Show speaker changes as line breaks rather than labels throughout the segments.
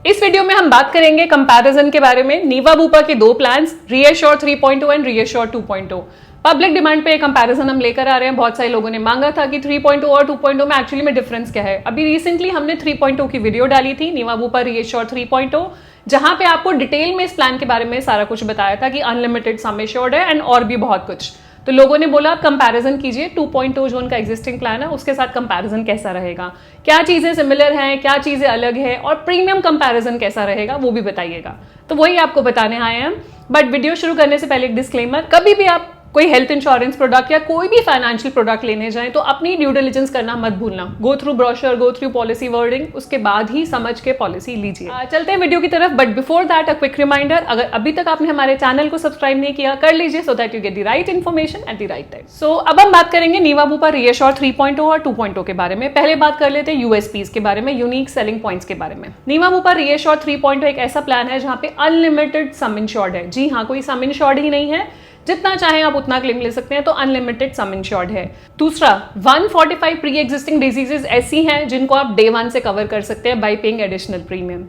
इस वीडियो में हम बात करेंगे कंपैरिजन के बारे में। नीवा बुपा के दो plans, reassure 3.0 and ReAssure 2.0। Public demand पे कंपैरिजन हम लेकर आ रहे हैं। बहुत सारे लोगों ने मांगा था कि 3.0 और 2.0 में एक्चुअली में डिफरेंस क्या है। अभी रिसेंटली हमने 3.0 की वीडियो डाली थी, नीवा बुपा रीएश्योर 3.0, जहां पे आपको डिटेल में इस प्लान के बारे में सारा कुछ बताया था कि अनलिमिटेड सम एश्योर्ड है एंड और भी बहुत कुछ। तो लोगों ने बोला आप कंपैरिजन कीजिए 2.0 जो उनका एग्जिस्टिंग प्लान है उसके साथ कंपैरिजन कैसा रहेगा, क्या चीजें सिमिलर हैं, क्या चीजें अलग है, और प्रीमियम कंपैरिजन कैसा रहेगा वो भी बताइएगा। तो वही आपको बताने आए हैं। बट वीडियो शुरू करने से पहले एक डिस्क्लेमर, कभी भी आप कोई हेल्थ इंश्योरेंस प्रोडक्ट या कोई भी फाइनेंशियल प्रोडक्ट लेने जाएं तो अपनी ड्यू डिलिजेंस करना मत भूलना। Go through brochure, go through policy wording, उसके बाद ही समझ के पॉलिसी लीजिए। चलते हैं वीडियो की तरफ। But before that a quick reminder, अगर अभी तक आपने हमारे चैनल को सब्सक्राइब नहीं किया कर लीजिए so that you get the right information at the right time. So अब हम बात करेंगे नीवा बुपा रीएश्योर 3.0 और 2.0 के बारे में। पहले बात कर लेते हैं यूएसपीज के बारे में, यूनिक सेलिंग पॉइंट्स के बारे में। नीवा बुपा रीएश्योर 3.0 एक ऐसा प्लान है जहां पे अनलिमिटेड सम इंश्योर्ड है। जी हाँ, कोई सम इंश्योर्ड ही नहीं है, जितना चाहे आप उतना क्लेम ले सकते हैं, तो अनलिमिटेड सम इंश्योर्ड है। दूसरा, 145 प्री एग्जिस्टिंग डिजीजेस ऐसी हैं जिनको आप डे 1 से कवर कर सकते हैं बाय पेइंग एडिशनल प्रीमियम,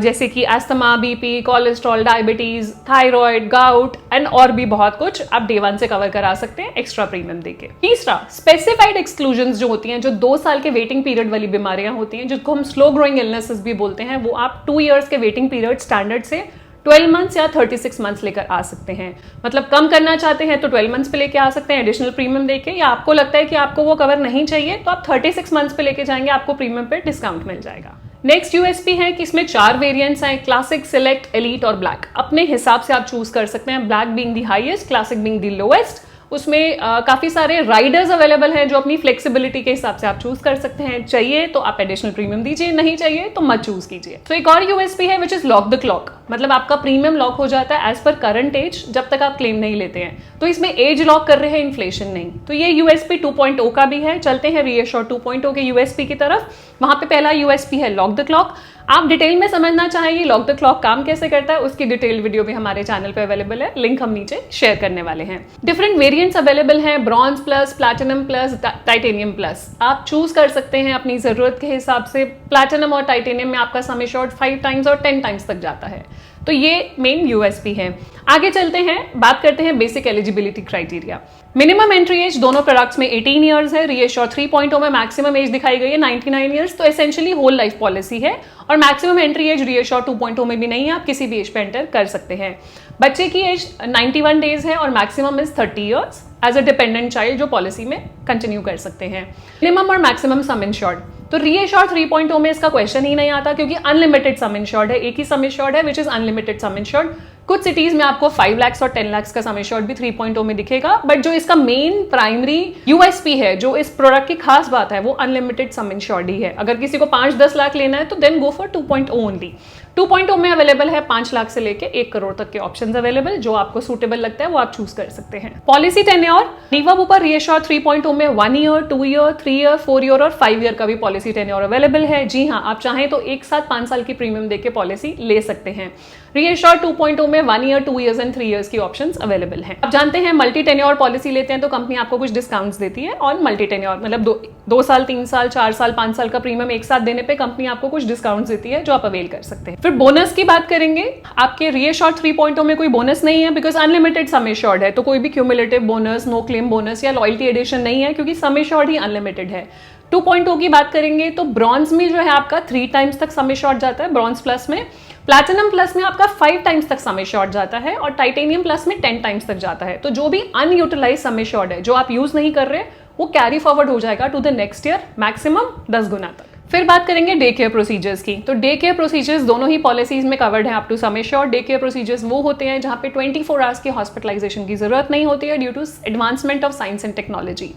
जैसे कि asthma, BP, cholesterol, diabetes, thyroid, gout and और भी बहुत कुछ आप डे 1 से कवर करा सकते हैं एक्स्ट्रा प्रीमियम देके। तीसरा, स्पेसिफाइड एक्सक्लूजन्स जो होती हैं, जो 2 साल के वेटिंग पीरियड वाली बीमारियां होती हैं, जिसको हम स्लो ग्रोइंग इलनेसेस भी बोलते हैं, वो आप 2 ईयर्स के वेटिंग पीरियड स्टैंडर्ड से 12 मंथ्स या 36 मंथ्स लेकर आ सकते हैं। मतलब कम करना चाहते हैं तो 12 मंथ्स पे लेके आ सकते हैं एडिशनल प्रीमियम देके, या आपको लगता है कि आपको वो कवर नहीं चाहिए तो आप 36 मंथ्स पे लेके जाएंगे, आपको प्रीमियम पे डिस्काउंट मिल जाएगा। नेक्स्ट यूएसपी है कि इसमें 4 वेरिएंट्स हैं, क्लासिक, सिलेक्ट, एलीट और ब्लैक। अपने हिसाब से आप चूज कर सकते हैं, black being the highest, classic being the lowest. उसमें काफी सारे राइडर्स अवेलेबल हैं जो अपनी फ्लेक्सिबिलिटी के हिसाब से आप चूज कर सकते हैं। चाहिए तो आप एडिशनल प्रीमियम दीजिए, नहीं चाहिए तो मत चूज कीजिए। तो एक और यूएसपी है which is lock the clock, मतलब आपका प्रीमियम लॉक हो जाता है एज पर करंट एज जब तक आप क्लेम नहीं लेते हैं। तो इसमें एज लॉक कर रहे हैं, इन्फ्लेशन नहीं। तो ये यूएसपी 2.0 का भी है। चलते हैं रीएश्योर 2.0 के यूएसपी की तरफ। वहां पे पहला यूएसपी है लॉक द क्लॉक। आप डिटेल में समझना चाहेंगे लॉक द क्लॉक काम कैसे करता है, उसकी डिटेल वीडियो भी हमारे चैनल पे अवेलेबल है, लिंक हम नीचे शेयर करने वाले हैं। डिफरेंट वेरिएंट्स अवेलेबल हैं, bronze plus, platinum plus, titanium plus. आप चूज कर सकते हैं अपनी जरूरत के हिसाब से। प्लैटिनम और टाइटेनियम में आपका सम एश्योर्ड 5 टाइम्स और 10 टाइम्स तक जाता है। तो ये मेन यूएसपी है। आगे चलते हैं, बात करते हैं basic eligibility criteria. Minimum entry age दोनों प्रोडक्ट्स में 18 ईयर्स है। रीएश्योर 3.0 में मैक्सिमम एज दिखाई गई है 99 ईयर्स, तो एसेंशियली होल लाइफ पॉलिसी है। और मैक्सिमम एंट्री एज रीएश्योर 2.0 में भी नहीं है, आप किसी भी एज पे एंटर कर सकते हैं। बच्चे की एज 91 डेज है और maximum is 30 years as a dependent child, जो पॉलिसी में कंटिन्यू कर सकते हैं। मिनिमम और मैक्सिमम सम इंश्योर्ड, तो रीएश्योर 3.0 में इसका क्वेश्चन ही नहीं आता क्योंकि अनलिमिटेड सम इंश्योर्ड है, एक ही सम इंश्योर्ड है which is unlimited some insured. कुछ सिटीज में आपको 5 लाख और 10 लाख का सम इंश्योर्ड भी 3.0 में दिखेगा, बट जो इसका मेन प्राइमरी यूएसपी है, जो इस प्रोडक्ट की खास बात है, वो अनलिमिटेड सम इंश्योर्ड ही है। अगर किसी को 5-10 लाख लेना है तो देन गो फॉर 2.0 ओनली। 2.0 में अवेलेबल है 5 लाख से लेके 1 करोड़ तक के ऑप्शंस अवेलेबल, जो आपको सूटेबल लगता है वो आप चूज कर सकते हैं। पॉलिसी टेन्योर, नीवा बुपा रीएश्योर 3.0 में 1 ईयर, 2 ईयर, 3 ईयर, 4 ईयर और 5 ईयर का भी पॉलिसी टेन्योर अवेलेबल है। जी हाँ, आप चाहें तो एक साथ 5 साल की प्रीमियम देके पॉलिसी ले सकते हैं। रीएश्योर 2.0 में 1 ईयर, 2 ईयर्स एंड 3 ईयर्स की ऑप्शंस अवेलेबल हैं। आप जानते हैं मल्टी टेन्योर पॉलिसी लेते हैं तो कंपनी आपको कुछ डिस्काउंट्स देती है ऑन मल्टी टेन्योर, मतलब 2 साल, 3 साल, 4 साल, 5 साल का प्रीमियम एक साथ देने पे कंपनी आपको कुछ डिस्काउंट्स देती है जो आप अवेल कर सकते हैं। फिर बोनस की बात करेंगे। आपके रीएश्योर 3.0 में कोई बोनस नहीं है बिकॉज अनलिमिटेड सम एश्योर्ड है, तो कोई भी cumulative bonus, no claim bonus या लॉयल्टी एडिशन नहीं है क्योंकि सम एश्योर्ड ही अनलिमिटेड है। 2.0 की बात करेंगे तो ब्रॉन्ज में जो है आपका 3 टाइम्स तक सम एश्योर्ड जाता है, ब्रॉन्ज प्लस में। प्लैटिनम प्लस में आपका 5 टाइम्स तक सम एश्योर्ड जाता है और टाइटेनियम प्लस में 10 टाइम्स तक जाता है। तो जो भी अनयूटिलाइज सम एश्योर्ड है, जो आप यूज नहीं कर रहे, वो कैरी फॉरवर्ड हो जाएगा to the next year, maximum 10 गुना तक। फिर बात करेंगे डे केयर प्रोसीजर्स की। तो डे केयर प्रोसीजर्स दोनों ही पॉलिसीज में कवर्ड है up to sum assured. Day care procedures वो होते हैं जहां पे 24 आवर्स की हॉस्पिटलाइजेशन की जरूरत नहीं होती है due to advancement of science and technology.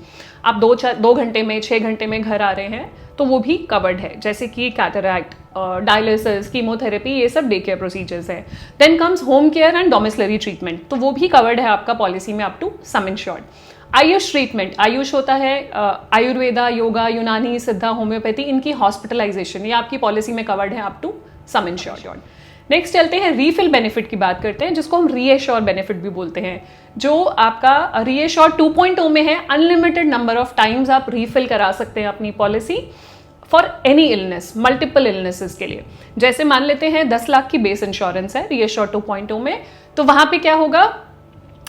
आप 2 घंटे में, 6 घंटे में घर आ रहे हैं तो वो भी कवर्ड है, जैसे कि कैटरैक्ट, डायलिसिस, कीमोथेरेपी, ये सब डे केयर प्रोसीजर्स है। Then comes home care and domiciliary treatment, तो वो भी कवर्ड है आपका पॉलिसी में up to sum insured. AYUSH treatment, AYUSH होता है आयुर्वेदा, योगा, यूनानी, सिद्धा, होम्योपैथी, इनकी हॉस्पिटलाइजेशन, ये आपकी पॉलिसी में कवर्ड है up to sum insured. Next चलते हैं रीफिल बेनिफिट की बात करते हैं, जिसको हम रीएश्योर बेनिफिट भी बोलते हैं, जो आपका रीएश्योर 2.0 में है। अनलिमिटेड नंबर ऑफ टाइम्स आप रीफिल करा सकते हैं अपनी policy for any illness, multiple illnesses के लिए। जैसे मान लेते हैं 10 लाख की बेस इंश्योरेंस है रीएश्योर 2.0 में, तो वहां पे क्या होगा,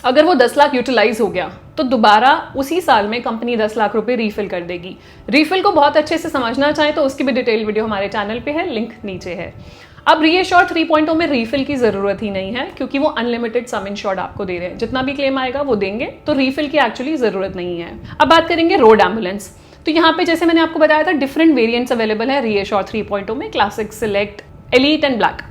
अगर वो 10 लाख यूटिलाइज हो गया तो दोबारा उसी साल में कंपनी 10 लाख रुपए रीफिल कर देगी। रीफिल को बहुत अच्छे से समझना चाहें तो उसकी भी डिटेल वीडियो हमारे चैनल पे है, लिंक नीचे है। अब रीएश्योर 3.0 में रीफिल की जरूरत ही नहीं है, क्योंकि वो अनलिमिटेड सम इंश्योर्ड आपको दे रहे हैं, जितना भी क्लेम आएगा वो देंगे, तो रीफिल की एक्चुअली जरूरत नहीं है। अब बात करेंगे रोड एम्बुलेंस। तो यहाँ पे जैसे मैंने आपको बताया था डिफरेंट वेरिएंट्स अवेलेबल है रीएश्योर 3.0 में, classic, select, elite and black.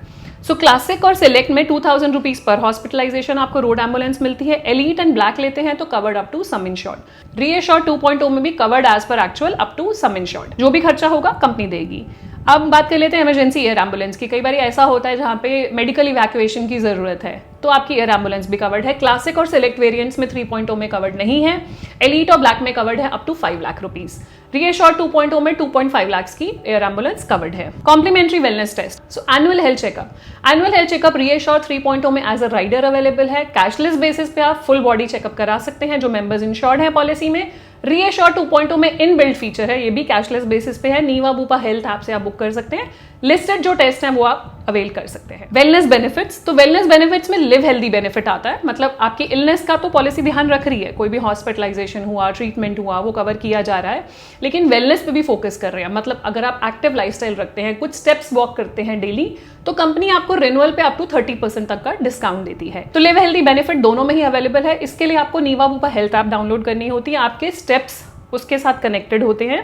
So classic और सिलेक्ट में 2000 रुपीज पर हॉस्पिटलाइजेशन आपको रोड एम्बुलेंस मिलती है। एलीट एंड ब्लैक लेते हैं तो covered up to sum insured. ReAssure 2.0 में भी covered as per actual up to sum insured, जो भी खर्चा होगा कंपनी देगी। अब बात कर लेते हैं इमरजेंसी एयर एम्बुलेंस की। कई बार ऐसा होता है जहाँ पे मेडिकल इवैक्यूएशन की जरूरत है, तो आपकी एयर एम्बुलेंस भी कवर्ड है। क्लासिक और सिलेक्ट वेरिएंट्स में 3.0 में कवर्ड नहीं है। एलीट और ब्लैक में कवर्ड है up to 5 lakh rupees. ReAssure 2.0 में 2.5 लाख की एयर एम्बुलेंस कवर्ड है। Complimentary wellness test, so annual health checkup. Annual health checkup ReAssure 3.0 में एज अ राइडर अवेलेबल है। कैशलेस बेसिस पे आप फुल बॉडी चेकअप करा सकते हैं जो मेंबर्स इंश्योर्ड है पॉलिसी में। रीएश्योर 2.0 में इन बिल्ट फीचर है, ये भी कैशलेस बेसिस पे है। नीवा बूपा हेल्थ ऐप से आप बुक कर सकते हैं। लिस्टेड जो टेस्ट हैं वो आप अवेल कर सकते हैं। वेलनेस बेनिफिट्स, तो वेलनेस बेनिफिट्स में लिव हेल्दी बेनिफिट आता है, मतलब आपकी इलनेस का तो पॉलिसी ध्यान रख रही है, कोई भी हॉस्पिटलाइजेशन हुआ, ट्रीटमेंट हुआ, वो कवर किया जा रहा है, लेकिन वेलनेस पे भी फोकस कर रहे हैं। मतलब अगर आप एक्टिव लाइफस्टाइल रखते हैं, कुछ स्टेप्स वॉक करते हैं डेली, तो कंपनी आपको रिन्यूअल पे अप टू 30% तक का डिस्काउंट देती है। तो लिव हेल्दी बेनिफिट दोनों में ही अवेलेबल है। इसके लिए आपको नीवा बूपा हेल्थ ऐप डाउनलोड करनी होती है। आपके स्टेप्स उसके साथ कनेक्टेड होते हैं।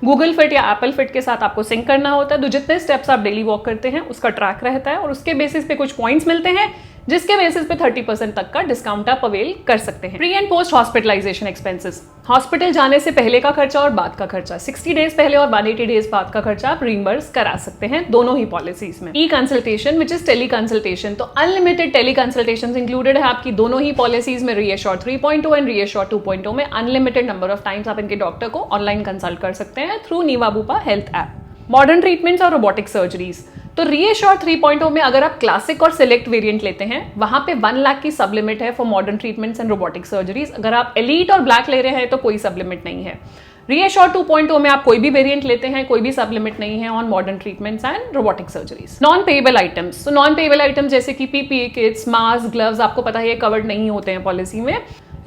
गूगल फिट या एप्पल फिट के साथ आपको सिंक करना होता है, तो जितने स्टेप्स आप डेली वॉक करते हैं उसका ट्रैक रहता है और उसके बेसिस पे कुछ पॉइंट्स मिलते हैं, जिसके बेसिस पे 30% तक का डिस्काउंट आप अवेल कर सकते हैं। Pre and post hospitalisation expenses, hospital जाने से पहले का खर्चा और बाद का खर्चा, 60 डेज पहले और 180 डेज बाद का खर्चा आप रीइंबर्स करा सकते हैं दोनों ही पॉलिसीज में। E consultation which is tele consultation, तो अनलिमिटेड टेली कंसल्टेशन इंक्लूडेड है आपकी दोनों ही पॉलिसीज में। रीएश्योर 3.0 एंड रीएश्योर 2.0 में अनलिमिटेड नंबर ऑफ टाइम्स आप इनके डॉक्टर को ऑनलाइन कंसल्ट कर सकते हैं through Niva Bupa health app. Modern treatments और रोबोटिक सर्जरीज, तो रीएश्योर 3.0 में अगर आप क्लासिक और सिलेक्ट वेरिएंट लेते हैं, वहां पे 1 लाख की सब लिमिट है for modern treatments and robotic surgeries. अगर आप एलीट और ब्लैक ले रहे हैं तो कोई सब लिमिट नहीं है। रीएश्योर 2.0 में आप कोई भी वेरिएंट लेते हैं, कोई भी सब लिमिट नहीं है on modern treatments and robotic surgeries. Non payable items, तो नॉन पेएबल आइटम्स जैसे कि पीपीई किट्स, मास्क, ग्लव्स, आपको पता है ये कवर्ड नहीं होते हैं पॉलिसी में।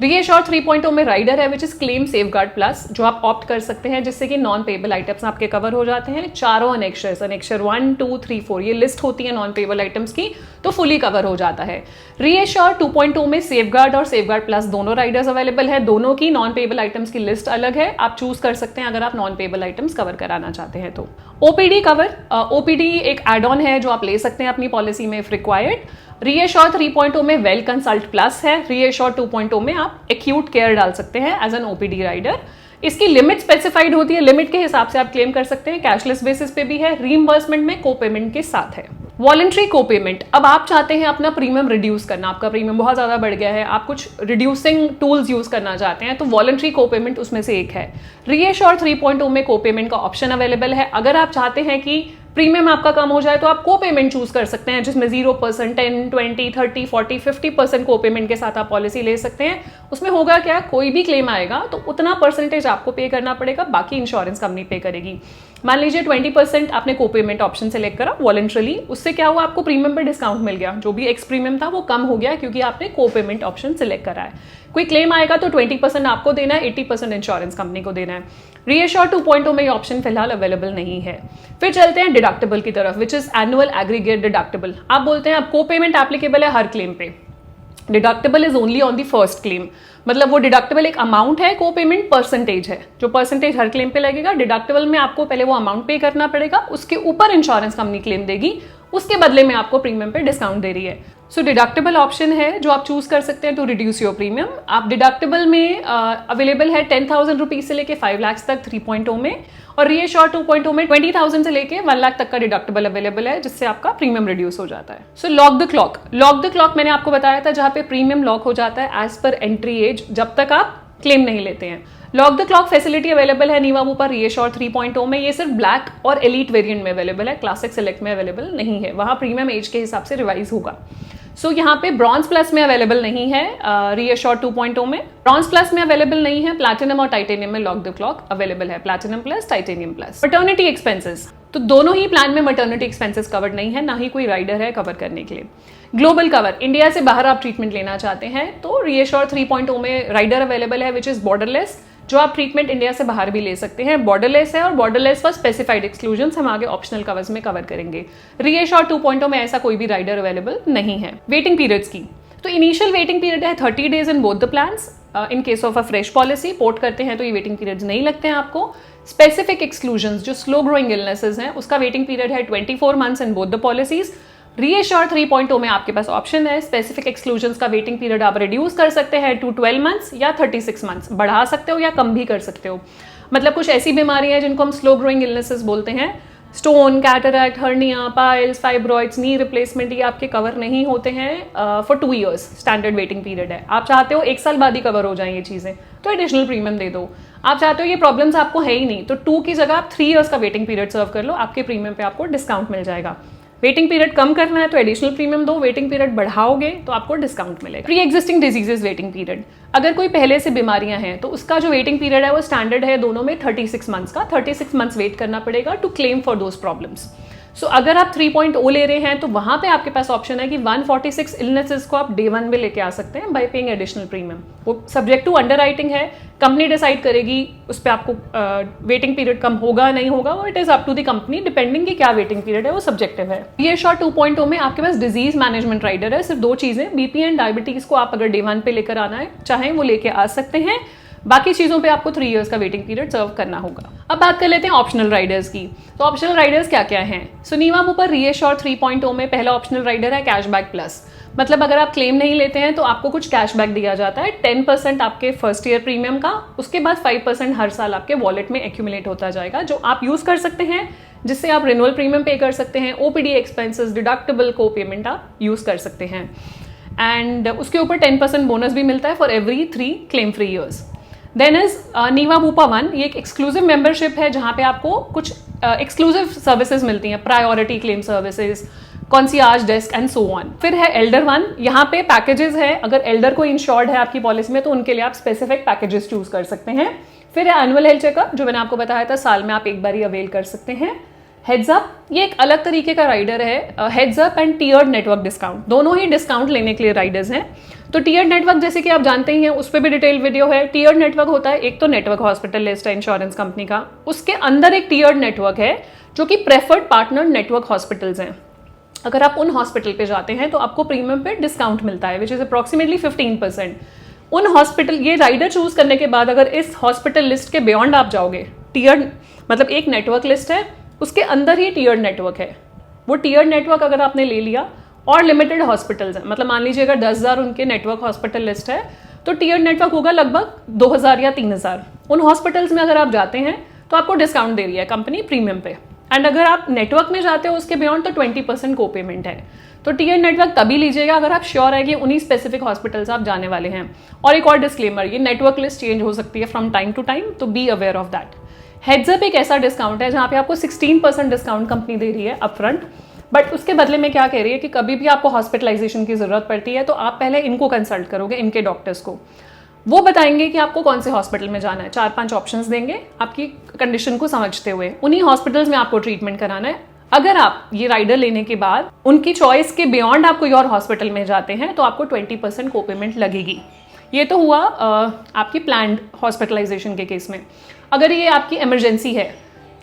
रीएश्योर 3.0 में राइडर है which is claim safeguard plus, जो आप ऑप्ट कर सकते हैं जिससे कि नॉन पेएबल आइटम्स आपके कवर हो जाते हैं। चारों अनेक्षर्स, अनेक्षर 1, 2, 3, 4 ये लिस्ट होती है नॉन पेएबल आइटम्स की, तो फुली कवर हो जाता है। रीएश्योर 2.0 में सेफगार्ड और सेफगार्ड प्लस दोनों राइडर्स अवेलेबल है। दोनों की नॉन पेएबल आइटम्स की लिस्ट अलग है, आप चूज कर सकते हैं अगर आप नॉन पेएबल आइटम्स कवर कराना चाहते हैं तो। ओपीडी कवर, ओपीडी एक एड ऑन है जो आप ले सकते हैं अपनी पॉलिसी में इफ रिक्वायर्ड। रीएश्योर 3.0 में वेल कंसल्ट प्लस है। रीएश्योर 2.0 में आप एक्यूट केयर डाल सकते हैं एज एन ओपीडी राइडर। इसकी लिमिट स्पेसिफाइड होती है, लिमिट के हिसाब से आप क्लेम कर सकते हैं। कैशलेस बेसिस पे भी है, रीइंबर्समेंट में को पेमेंट के साथ है। वॉलंटरी को पेमेंट, अब आप चाहते हैं अपना प्रीमियम रिड्यूस करना, आपका प्रीमियम बहुत ज्यादा बढ़ गया है, आप कुछ रिड्यूसिंग टूल्स यूज करना चाहते हैं, तो वॉलंटरी को पेमेंट उसमें से एक है। रीएश्योर 3.0 में को पेमेंट का ऑप्शन अवेलेबल है। अगर आप चाहते हैं कि प्रीमियम आपका कम हो जाए तो आप को पेमेंट चूज कर सकते हैं, जिसमें 0%, 10, 20, 30, 40, 50% को पेमेंट के साथ आप पॉलिसी ले सकते हैं। उसमें होगा क्या, कोई भी क्लेम आएगा तो उतना परसेंटेज आपको पे करना पड़ेगा, बाकी इंश्योरेंस कंपनी पे करेगी। मान लीजिए 20% आपने को पेमेंट ऑप्शन सेलेक्ट करा वॉलंटरली, उससे क्या हुआ, आपको प्रीमियम पे डिस्काउंट मिल गया, जो भी एक्स प्रीमियम था वो कम हो गया क्योंकि आपने को पेमेंट ऑप्शन सेलेक्ट करा है। कोई क्लेम आएगा तो 20% आपको देना है, 80% इंश्योरेंस कंपनी को देना है। रीएश्योर 2.0 में ये ऑप्शन फिलहाल अवेलेबल नहीं है। फिर चलते हैं डिडक्टेबल की तरफ, which is annual aggregate deductible. आप बोलते हैं अब को पेमेंट एप्लीकेबल है हर क्लेम पे, deductible is only on the first claim, मतलब वो डिडक्टेबल एक अमाउंट है, को पेमेंट परसेंटेज है, जो परसेंटेज हर क्लेम पे लगेगा। डिडक्टेबल में आपको पहले वो अमाउंट पे करना पड़ेगा, उसके ऊपर इंश्योरेंस कंपनी क्लेम देगी, उसके बदले में आपको प्रीमियम पे डिस्काउंट दे रही है। सो डिडक्टेबल ऑप्शन है जो आप चूज कर सकते हैं टू रिड्यूस योर प्रीमियम। आप डिडक्टेबल में अवेलेबल है 10,000 रुपीज से लेके 5 लाख तक 3.0 में, और रीएश्योर 2.0 में 20,000 से लेके 1 लाख तक का डिडक्टेबल अवेलेबल है, जिससे आपका प्रीमियम रिड्यूस हो जाता है। So lock the clock, lock the clock मैंने आपको बताया था जहां पे प्रीमियम लॉक हो जाता है एज पर एंट्री एज, जब तक आप क्लेम नहीं लेते हैं। Lock the clock facility available है नीवा बूपा रीएश्योर 3.0 में। ये सिर्फ ब्लैक और एलीट वेरिएंट में अवेलेबल है, क्लासिक सिलेक्ट में अवेलेबल नहीं है, वहां प्रीमियम एज के हिसाब से रिवाइज होगा। सो यहाँ पे ब्रॉन्ज प्लस में अवेलेबल नहीं है रीएश्योर 2.0 में, ब्रॉन्ज प्लस में अवेलेबल नहीं है, प्लैटिनम और टाइटेनियम में लॉक द क्लॉक अवेलेबल है, platinum plus titanium plus. Maternity expenses, तो दोनों ही प्लान में मैटरनिटी एक्सपेंसेस कवर्ड नहीं है, ना ही कोई राइडर है कवर करने के लिए। ग्लोबल कवर, इंडिया से बाहर आप ट्रीटमेंट लेना चाहते हैं तो रीएश्योर 3.0 में राइडर अवेलेबल है विच इज बॉर्डरलेस, जो आप ट्रीटमेंट इंडिया से बाहर भी ले सकते हैं, बॉर्डरलेस है और बॉर्डरलेस फॉर स्पेसिफाइड एक्सक्लूजन्स हम आगे ऑप्शनल कवर्स में कवर करेंगे। रीएश्योर 2.0 में ऐसा कोई भी राइडर अवेलेबल नहीं है। वेटिंग पीरियड्स की, तो इनिशियल वेटिंग पीरियड है 30 days in both the plans. In case of a fresh policy port करते हैं तो ये वेटिंग पीरियड्स नहीं लगते हैं आपको। स्पेसिफिक एक्सक्लूजन्स जो स्लो ग्रोइंग इलनेसेस हैं उसका वेटिंग पीरियड है 24 months in both the policies. Reassure 3.0 में आपके पास ऑप्शन है, स्पेसिफिक एक्सक्लूजन्स का वेटिंग पीरियड आप रिड्यूस कर सकते हैं टू 12 मंथ्स या 36 मंथ्स, बढ़ा सकते हो या कम भी कर सकते हो। मतलब कुछ ऐसी बीमारियां हैं जिनको हम स्लो ग्रोइंग इलनेसेस बोलते हैं, stone, cataract, hernia, piles, fibroids, knee replacement, ये आपके कवर नहीं होते हैं for 2 years, standard waiting period है। आप चाहते हो 1 साल बाद ही कवर हो जाए ये चीज़ें तो एडिशनल प्रीमियम दे दो। आप चाहते हो ये प्रॉब्लम्स आपको है ही नहीं तो 2 की जगह आप 3 ईयर्स का वेटिंग पीरियड सर्व कर लो, आपके प्रीमियम पे आपको डिस्काउंट मिल जाएगा। वेटिंग पीरियड कम करना है तो एडिशनल प्रीमियम दो, वेटिंग पीरियड बढ़ाओगे तो आपको डिस्काउंट मिलेगा। Pre existing diseases waiting period, अगर कोई पहले से बीमारियां हैं तो उसका जो वेटिंग पीरियड है वो स्टैंडर्ड है दोनों में 36 मंथ्स का, 36 मंथ्स वेट करना पड़ेगा to claim for those problems. So अगर आप 3.0 ले रहे हैं तो वहां पे आपके पास ऑप्शन है कि 146 इलनेसेस को आप डे 1 में लेके आ सकते हैं बाय पेइंग एडिशनल प्रीमियम। वो सब्जेक्ट टू अंडरराइटिंग है, कंपनी डिसाइड करेगी उस पर आपको वेटिंग पीरियड कम होगा नहीं होगा, वो it is up to the company depending कि क्या वेटिंग पीरियड है, वो सब्जेक्टिव है। रीएश्योर 2.0 में आपके पास डिजीज मैनेजमेंट राइडर है, सिर्फ 2 चीजें, बीपी एंड डायबिटीज को आप अगर डे 1 पे लेकर आना है चाहे वो लेके आ सकते हैं, बाकी चीजों पे आपको 3 इयर्स का वेटिंग पीरियड सर्व करना होगा। अब बात कर लेते हैं ऑप्शनल राइडर्स की। तो ऑप्शनल राइडर्स क्या क्या हैं? सो नीवा ऊपर रीएश्योर 3.0 में पहला ऑप्शनल राइडर है कैशबैक प्लस, मतलब अगर आप क्लेम नहीं लेते हैं तो आपको कुछ कैशबैक दिया जाता है, 10% आपके फर्स्ट ईयर प्रीमियम का, उसके बाद 5% हर साल आपके वॉलेट में एक्यूमुलेट होता जाएगा जो आप यूज कर सकते हैं, जिससे आप रिन्यूअल प्रीमियम पे कर सकते हैं, ओपीडी एक्सपेंसेस, डिडक्टेबल, को पेमेंट आप यूज कर सकते हैं। एंड उसके ऊपर 10% बोनस भी मिलता है for every 3 claim free years. Then is Niva Bupa 1, ये एक एक्सक्लूसिव मेंबरशिप है जहाँ पे आपको कुछ एक्सक्लूसिव सर्विसेज मिलती हैं, priority claim services, concierge desk and so on. फिर है एल्डर 1, यहाँ पे पैकेजेस है, अगर एल्डर को इंश्योर्ड है आपकी पॉलिसी में तो उनके लिए आप स्पेसिफिक पैकेजेस चूज कर सकते हैं। फिर है एनुअल हेल्थ चेकअप, जो मैंने आपको बताया था साल में आप एक बार ही अवेल कर सकते हैं। हेड्स अप, ये एक अलग तरीके का राइडर है, heads up and tiered network discount, दोनों ही डिस्काउंट लेने के लिए राइडर्स हैं। तो टीयर्ड नेटवर्क जैसे कि आप जानते ही हैं, उस पर भी डिटेल वीडियो है। टीयर्ड नेटवर्क होता है, एक तो नेटवर्क हॉस्पिटल लिस्ट है इंश्योरेंस कंपनी का, उसके अंदर एक टीयर्ड नेटवर्क है जो कि प्रेफर्ड पार्टनर नेटवर्क हॉस्पिटल्स हैं। अगर आप उन हॉस्पिटल पे जाते हैं तो आपको प्रीमियम पे डिस्काउंट मिलता है विच इज अप्रॉक्सीमेटली 15%। उन हॉस्पिटल, ये राइडर चूज करने के बाद अगर इस हॉस्पिटल लिस्ट के बियॉन्ड आप जाओगे, टीयर्ड मतलब एक नेटवर्क लिस्ट है उसके अंदर ही टीयर्ड नेटवर्क है, वो टीयर्ड नेटवर्क अगर आपने ले लिया और लिमिटेड हॉस्पिटल्स हैं, मतलब मान लीजिए अगर 10,000 उनके नेटवर्क हॉस्पिटल लिस्ट है तो टीयर्ड नेटवर्क होगा लगभग 2,000 या 3,000। उन हॉस्पिटल्स में अगर आप जाते हैं तो आपको डिस्काउंट दे रही है कंपनी प्रीमियम पे, एंड अगर आप नेटवर्क में जाते हो उसके बियॉन्ड तो 20% को पेमेंट है। तो टीयर्ड नेटवर्क तभी लीजिएगा अगर आप श्योर है कि उन्हीं स्पेसिफिक हॉस्पिटल्स आप जाने वाले हैं। और एक और डिस्क्लेमर, ये नेटवर्क लिस्ट चेंज हो सकती है फ्रॉम टाइम टू टाइम, तो be aware of that. Heads up एक ऐसा डिस्काउंट है जहाँ पे आपको 16% डिस्काउंट कंपनी दे रही है अपफ्रंट, बट उसके बदले में क्या कह रही है कि कभी भी आपको हॉस्पिटलाइजेशन की जरूरत पड़ती है तो आप पहले इनको कंसल्ट करोगे, इनके डॉक्टर्स को, वो बताएंगे कि आपको कौन से हॉस्पिटल में जाना है, 4-5 ऑप्शंस देंगे आपकी कंडीशन को समझते हुए, उन्हीं हॉस्पिटल्स में आपको ट्रीटमेंट कराना है। अगर आप ये राइडर लेने के बाद उनकी चॉइस के बियॉन्ड आप कोई और हॉस्पिटल में जाते हैं तो आपको 20% को पेमेंट लगेगी। ये तो हुआ आपकी प्लान्ड हॉस्पिटलाइजेशन के केस में। अगर ये आपकी इमरजेंसी है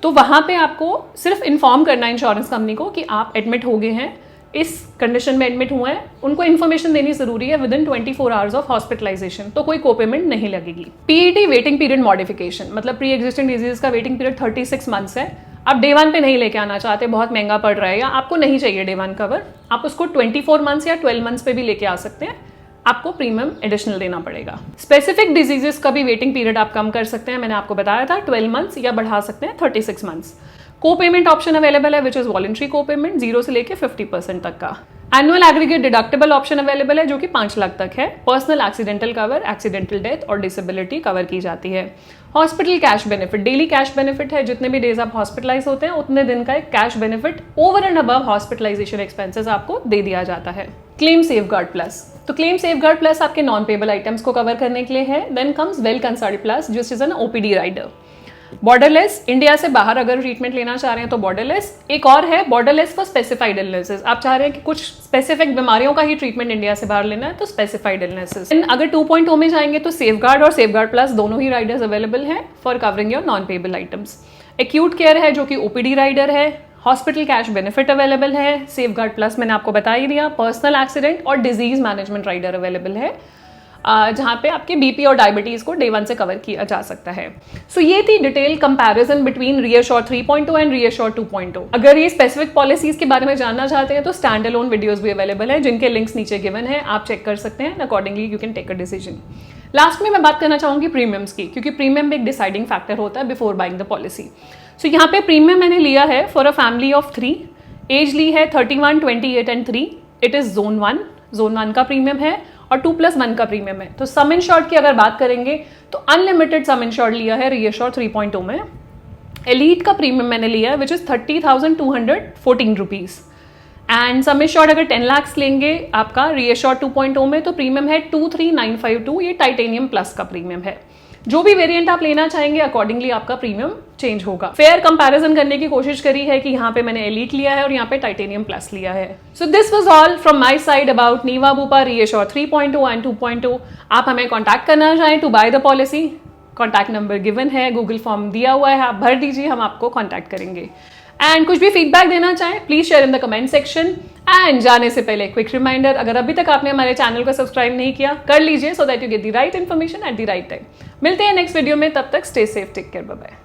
तो वहाँ पे आपको सिर्फ इन्फॉर्म करना है इंश्योरेंस कंपनी को कि आप एडमिट हो गए हैं, इस कंडीशन में एडमिट हुए हैं, उनको इन्फॉर्मेशन देनी जरूरी है within 24 hours of hospitalisation, तो कोई को पेमेंट नहीं लगेगी। पीईटी वेटिंग पीरियड मॉडिफिकेशन, मतलब प्री एग्जिस्टिंग डिजीज का वेटिंग पीरियड 36 मंथ्स है। आप डे 1 पे नहीं लेके आना चाहते, बहुत महंगा पड़ रहा है या आपको नहीं चाहिए डे 1 कवर, आप उसको 24 मंथ्स या 12 मंथ्स पे भी लेके आ सकते हैं, आपको प्रीमियम एडिशनल देना पड़ेगा। स्पेसिफिक डिजीजेस का भी वेटिंग पीरियड आप कम कर सकते हैं, मैंने आपको बताया था 12 मंथ्स या बढ़ा सकते हैं 36 मंथ्स। को पेमेंट ऑप्शन अवेलेबल है विच इज वॉलंटरी को पेमेंट 0 से लेके 50% तक का। Annual aggregate deductible option available है जो कि 5 लाख तक है। Personal accidental cover, accidental death और डिसेबिलिटी कवर की जाती है। Hospital cash benefit, daily cash benefit है, जितने भी डेज आप हॉस्पिटलाइज होते हैं उतने दिन का एक cash benefit over and above hospitalization expenses आपको दे दिया जाता है। क्लेम सेफगार्ड प्लस, तो क्लेम सेफगार्ड प्लस आपके नॉन पेबल आइटम्स को कवर करने के लिए है। Then comes well consult plus जिस is an OPD rider. Borderless, India से बाहर अगर ट्रीटमेंट लेना चाह रहे हैं तो बॉर्डरलेस। एक और है बॉर्डरलेस फॉर स्पेसिफाइड इलनेसेस, आप चाह रहे हैं कि कुछ स्पेसिफिक बीमारियों का ही ट्रीटमेंट इंडिया से बाहर लेना है तो स्पेसिफाइड इलनेसेस। अगर 2.0 में जाएंगे तो सेफगार्ड और सेफगार्ड प्लस दोनों ही राइडर्स अवेलेबल हैं for covering your non payable items. Acute care है जो कि ओपीडी राइडर है। हॉस्पिटल कैश बेनिफिट अवेलेबल है। सेफगार्ड प्लस मैंने आपको बता ही दिया। पर्सनल एक्सीडेंट और डिजीज मैनेजमेंट राइडर अवेलेबल है जहाँ पे आपके बीपी और डायबिटीज को डे 1 से कवर किया जा सकता है। सो ये थी detail comparison between reassure 3.0 and reassure 2.0। अगर ये स्पेसिफिक पॉलिसीज के बारे में जानना चाहते हैं तो स्टैंड अलोन वीडियोस भी अवेलेबल है जिनके लिंक्स नीचे गिवन है, आप चेक कर सकते हैं। Accordingly you can take a decision. Last में मैं बात करना चाहूंगी प्रीमियम्स की, क्योंकि प्रीमियम एक डिसाइडिंग फैक्टर होता है before buying the policy. So यहाँ पे प्रीमियम मैंने लिया है for a family of 3, age ली है 31, 28 एंड 3। इट इज जोन 1 का प्रीमियम है और 2+1 का प्रीमियम है। तो सम इंश्योर्ड की अगर बात करेंगे तो अनलिमिटेड सम इंश्योर्ड लिया है रीअश्योर 3.0 में। एलीट का प्रीमियम मैंने लिया है which is 30,214 rupees. And some insured अगर 10 लाख लेंगे आपका रीअश्योर 2.0 में तो प्रीमियम है 23,952। ये टाइटेनियम प्लस का प्रीमियम है। जो भी वेरिएंट आप लेना चाहेंगे अकॉर्डिंगली आपका प्रीमियम चेंज होगा। फेयर कंपैरिजन करने की कोशिश करी है कि यहाँ पे मैंने एलीट लिया है और यहाँ पे टाइटेनियम प्लस लिया है। So this was all from my side about Niva Bupa reassure 3.0 and 2.0। आप हमें कॉन्टैक्ट करना चाहें to buy the policy, contact number given है, गूगल फॉर्म दिया हुआ है, आप भर दीजिए, हम आपको कॉन्टैक्ट करेंगे। एंड कुछ भी फीडबैक देना चाहें please share in the comment section. And जाने से पहले क्विक रिमाइंडर, अगर अभी तक आपने हमारे चैनल को सब्सक्राइब नहीं किया कर लीजिए so that you get the right information at the right time. मिलते हैं नेक्स्ट वीडियो में, तब तक stay safe, take care, bye bye.